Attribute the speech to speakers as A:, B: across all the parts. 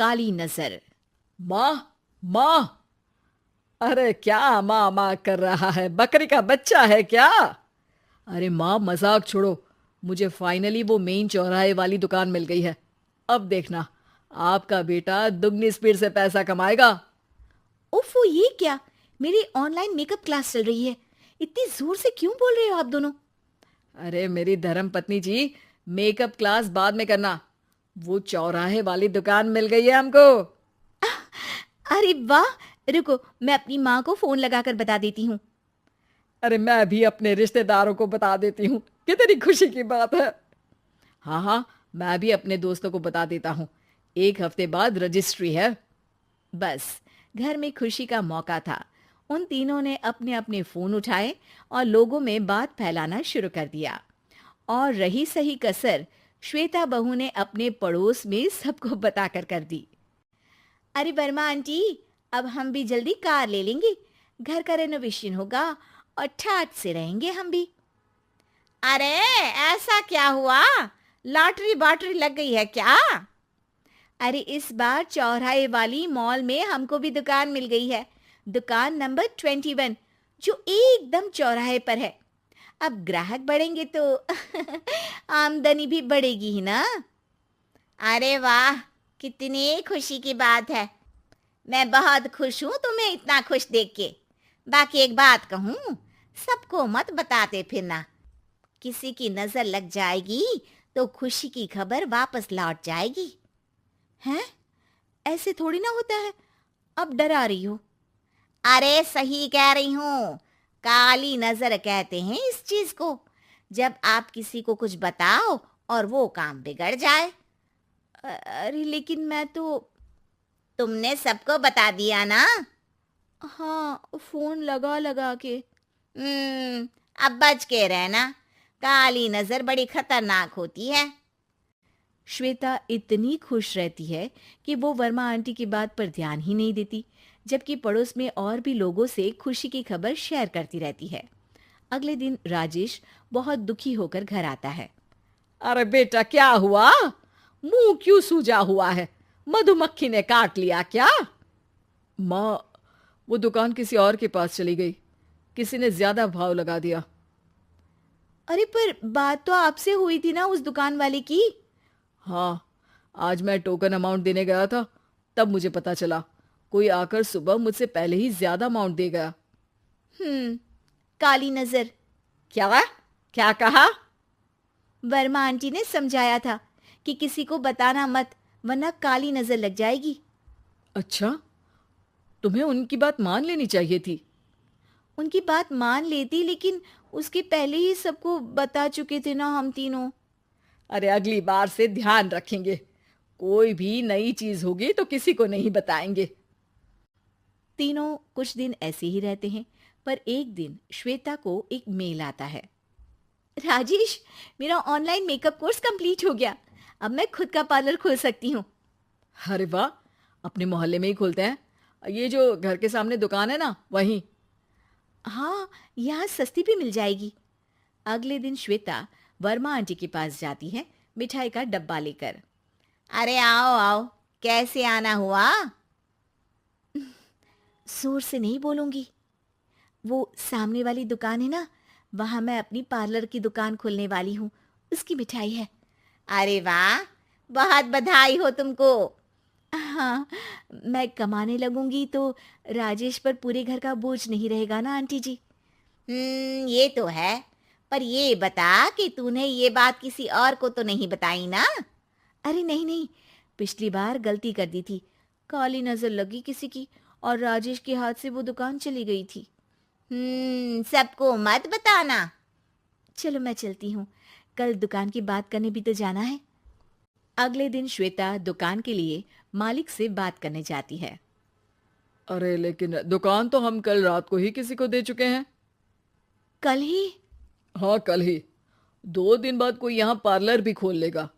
A: काली नजर।
B: माँ, माँ, अरे क्या माँ माँ कर रहा है? बकरी का बच्चा है क्या? अरे माँ, मजाक छोड़ो। मुझे फाइनली वो मेन चौराहे वाली दुकान मिल गई है। अब देखना, आपका बेटा दुगनी स्पीड से पैसा कमाएगा।
A: ओफो, ये क्या? मेरी ऑनलाइन मेकअप क्लास चल रही है। इतनी जोर से क्यों बोल रहे हो आप दोनों?
B: अरे मेरी धर्म पत्नी जी, मेकअप क्लास बाद में करना। वो चौराहे वाली दुकान मिल गई है हमको।
A: अरे वाह! रुको, मैं अपनी माँ को फोन लगाकर बता देती हूँ।
B: अरे मैं भी अपने रिश्तेदारों को बता देती हूँ। कितनी खुशी की बात है। हाँ हाँ, मैं भी अपने दोस्तों को बता देता हूँ। 1 हफ्ते बाद रजिस्ट्री है।
A: बस, घर में खुशी का मौका था। उन तीनों ने अपने अपने फोन उठाए और लोगों में बात फैलाना शुरू कर दिया। और रही सही कसर, श्वेता बहू ने अपने पड़ोस में सबको बताकर कर दी। अरे वर्मा आंटी, अब हम भी जल्दी कार ले लेंगे। घर का रेनोवेशन होगा और ठाट से रहेंगे हम भी। अरे, ऐसा क्या हुआ? लॉटरी बाटरी लग गई है क्या? अरे, इस बार चौराहे वाली मॉल में हमको भी दुकान मिल गई है। दुकान नंबर 21, जो एकदम चौराहे पर है। अब ग्राहक बढ़ेंगे तो आमदनी भी बढ़ेगी ही ना। अरे वाह, कितनी खुशी की बात है। मैं बहुत खुश हूँ तुम्हें इतना खुश देख के। बाकी एक बात कहूँ, सबको मत बताते फिरना। किसी की नजर लग जाएगी तो खुशी की खबर वापस लौट जाएगी। हैं? ऐसे थोड़ी ना होता है। अब डरा रही हो? अरे सही कह रही हूँ। काली नजर कहते हैं इस चीज को, जब आप किसी को कुछ बताओ और वो काम बिगड़ जाए। अरे लेकिन मैं तो। तुमने सबको बता दिया ना? हाँ, फोन लगा लगा के। अब बच के रहना। काली नजर बड़ी खतरनाक होती है। श्वेता इतनी खुश रहती है कि वो वर्मा आंटी की बात पर ध्यान ही नहीं देती, जबकि पड़ोस में और भी लोगों से खुशी की खबर शेयर करती रहती है। अगले दिन राजेश बहुत दुखी होकर घर आता है।
B: अरे बेटा, क्या हुआ? मुंह क्यों सूजा हुआ है? मधुमक्खी ने काट लिया क्या? माँ, वो दुकान किसी और के पास चली गई। किसी ने ज्यादा भाव लगा दिया।
A: अरे पर बात तो आपसे हुई थी ना उस दुकान वाले की।
B: हाँ, आज मैं टोकन अमाउंट देने गया था, तब मुझे पता चला। कोई आकर सुबह मुझसे पहले ही ज्यादा अमाउंट दे गया।
A: काली नजर।
B: क्या? क्या कहा?
A: वर्मा आंटी ने समझाया था कि किसी को बताना मत, वरना काली नजर लग जाएगी।
B: अच्छा, तुम्हें उनकी बात मान लेनी चाहिए थी।
A: उनकी बात मान लेती, लेकिन उसके पहले ही सबको बता चुके थे ना हम तीनों।
B: अरे अगली बार से ध्यान रखेंगे। कोई भी नई चीज होगी तो किसी को नहीं बताएंगे।
A: तीनों कुछ दिन ऐसे ही रहते हैं, पर एक दिन श्वेता को एक मेल आता है। राजेश, मेरा ऑनलाइन मेकअप कोर्स कंप्लीट हो गया। अब मैं खुद का पार्लर खोल सकती हूँ।
B: अरे वाह, अपने मोहल्ले में ही खोलते हैं। ये जो घर के सामने दुकान है ना, वहीं।
A: हाँ, यहाँ सस्ती भी मिल जाएगी। अगले दिन श्वेता वर्मा आंटी के पास जाती है, मिठाई का डब्बा लेकर। अरे आओ आओ, कैसे आना हुआ? जोर से नहीं बोलूंगी। वो सामने वाली दुकान है ना, वहां मैं अपनी पार्लर की दुकान खोलने वाली हूँ। उसकी मिठाई है। अरे वाह, बहुत बधाई हो तुमको। हाँ, मैं कमाने लगूंगी तो राजेश पर पूरे घर का बोझ नहीं रहेगा ना आंटी जी। ये तो है। पर ये बता कि तूने ये बात किसी और को तो नहीं बताई ना? अरे नहीं नहीं, पिछली बार गलती कर दी थी। काली नजर लगी किसी की और राजेश के हाथ से वो दुकान चली गई थी। सबको मत बताना। चलो मैं चलती हूँ, कल दुकान की बात करने भी तो जाना है। अगले दिन श्वेता दुकान के लिए मालिक से बात करने जाती है।
B: अरे लेकिन दुकान तो हम कल रात को ही किसी को दे चुके हैं।
A: कल ही?
B: हाँ, कल ही। 2 दिन बाद कोई यहाँ पार्लर भी खोल लेगा।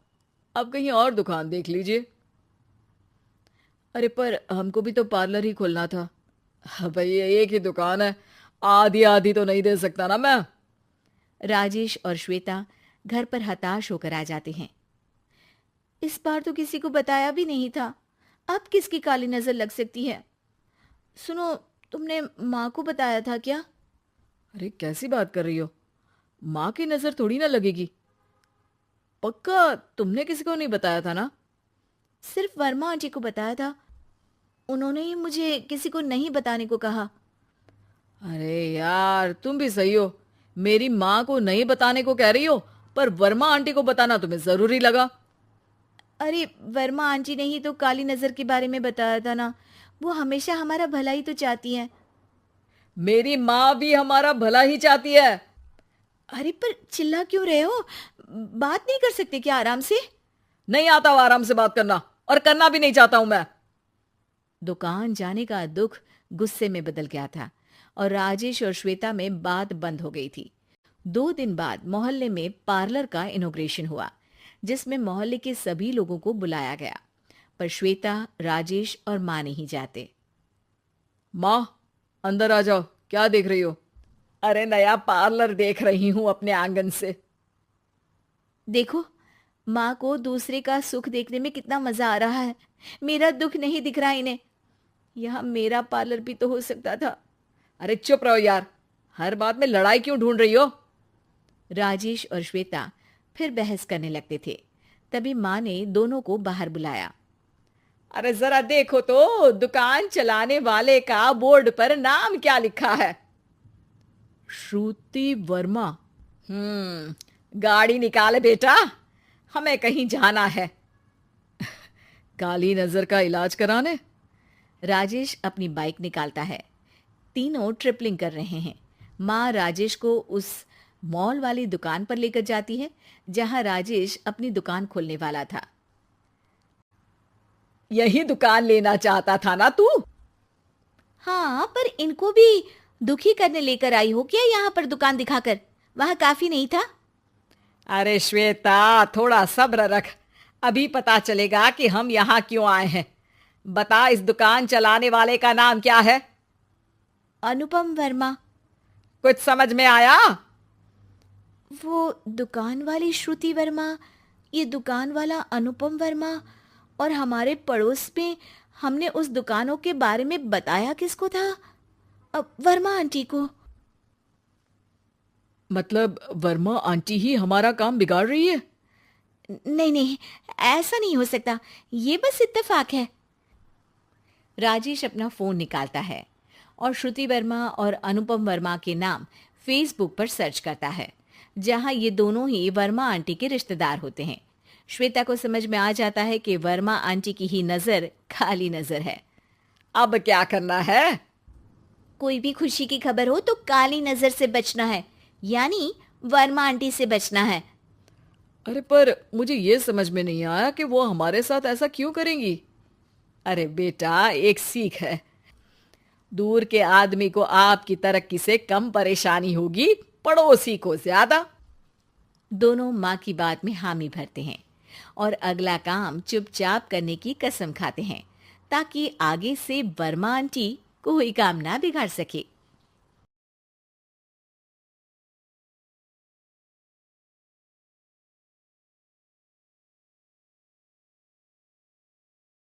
B: अब कहीं और दुकान देख लीजिए। अरे पर हमको भी तो पार्लर ही खोलना था। हाँ भाई, ये एक ही दुकान है, आधी आधी तो नहीं दे सकता ना मैं।
A: राजेश और श्वेता घर पर हताश होकर आ जाते हैं। इस बार तो किसी को बताया भी नहीं था। अब किसकी काली नजर लग सकती है? सुनो, तुमने माँ को बताया था क्या?
B: अरे कैसी बात कर रही हो? माँ की नजर थोड़ी ना लगेगी। पक्का तुमने किसी को नहीं बताया था ना?
A: सिर्फ वर्मा आंटी को बताया था। उन्होंने ही मुझे किसी को नहीं बताने को कहा।
B: अरे यार तुम भी सही हो। मेरी माँ को नहीं बताने को कह रही हो, पर वर्मा आंटी को बताना तुम्हें जरूरी लगा।
A: अरे वर्मा आंटी ने ही तो काली नजर के बारे में बताया था ना। वो हमेशा हमारा भला ही तो चाहती हैं।
B: मेरी माँ भी हमारा भला ही चाहती है।
A: अरे पर चिल्ला क्यों रहे हो? बात नहीं कर सकते क्या आराम से?
B: नहीं आता वो आराम से बात करना, और करना भी नहीं चाहता हूं मैं।
A: दुकान जाने का दुख गुस्से में बदल गया था और राजेश और श्वेता में बात बंद हो गई थी। 2 दिन बाद मोहल्ले में पार्लर का इनॉग्रेशन हुआ, जिसमें मोहल्ले के सभी लोगों को बुलाया गया, पर श्वेता, राजेश और माँ नहीं जाते।
B: माँ अंदर आ जाओ, क्या देख रही हो? अरे नया पार्लर देख रही हूं अपने आंगन से।
A: देखो, माँ को दूसरे का सुख देखने में कितना मजा आ रहा है। मेरा दुख नहीं दिख रहा इन्हें। यहाँ मेरा पार्लर भी तो हो सकता था।
B: अरे चुप रहो यार, हर बात में लड़ाई क्यों ढूंढ रही हो?
A: राजेश और श्वेता फिर बहस करने लगते थे। तभी माँ ने दोनों को बाहर बुलाया।
B: अरे जरा देखो तो दुकान चलाने वाले का बोर्ड पर नाम क्या लिखा है? श्रुति वर्मा। गाड़ी निकाले बेटा, हमें कहीं जाना है। काली नजर का इलाज कराने।
A: राजेश अपनी बाइक निकालता है। तीनों ट्रिपलिंग कर रहे हैं। माँ राजेश को उस मॉल वाली दुकान पर लेकर जाती है जहां राजेश अपनी दुकान खोलने वाला था।
B: यही दुकान लेना चाहता था ना तू?
A: हाँ, पर इनको भी दुखी करने लेकर आई हो क्या यहाँ पर दुकान दिखाकर? वहां काफी नहीं था?
B: अरे श्वेता थोड़ा सब्र रख, अभी पता चलेगा कि हम यहाँ क्यों आए हैं। बता, इस दुकान चलाने वाले का नाम क्या है?
A: अनुपम वर्मा।
B: कुछ समझ में आया?
A: वो दुकान वाली श्रुति वर्मा, ये दुकान वाला अनुपम वर्मा, और हमारे पड़ोस में हमने उस दुकानों के बारे में बताया किसको था? वर्मा आंटी को।
B: मतलब वर्मा आंटी ही हमारा काम बिगाड़ रही है?
A: नहीं नहीं, ऐसा नहीं हो सकता। ये बस इत्तेफाक है। राजेश अपना फोन निकालता है और श्रुति वर्मा और अनुपम वर्मा के नाम फेसबुक पर सर्च करता है, जहां ये दोनों ही वर्मा आंटी के रिश्तेदार होते हैं। श्वेता को समझ में आ जाता है कि वर्मा आंटी की ही नजर काली नजर है।
B: अब क्या करना है?
A: कोई भी खुशी की खबर हो तो काली नजर से बचना है, यानी वर्मा आंटी से बचना है।
B: अरे पर मुझे ये समझ में नहीं आया कि वो हमारे साथ ऐसा क्यों करेंगी। अरे बेटा, एक सीख है, दूर के आदमी को आपकी तरक्की से कम परेशानी होगी, पड़ोसी को ज्यादा।
A: दोनों माँ की बात में हामी भरते हैं और अगला काम चुपचाप करने की कसम खाते हैं, ताकि आगे से वर्मा आंटी कोई काम ना बिगाड़ सके।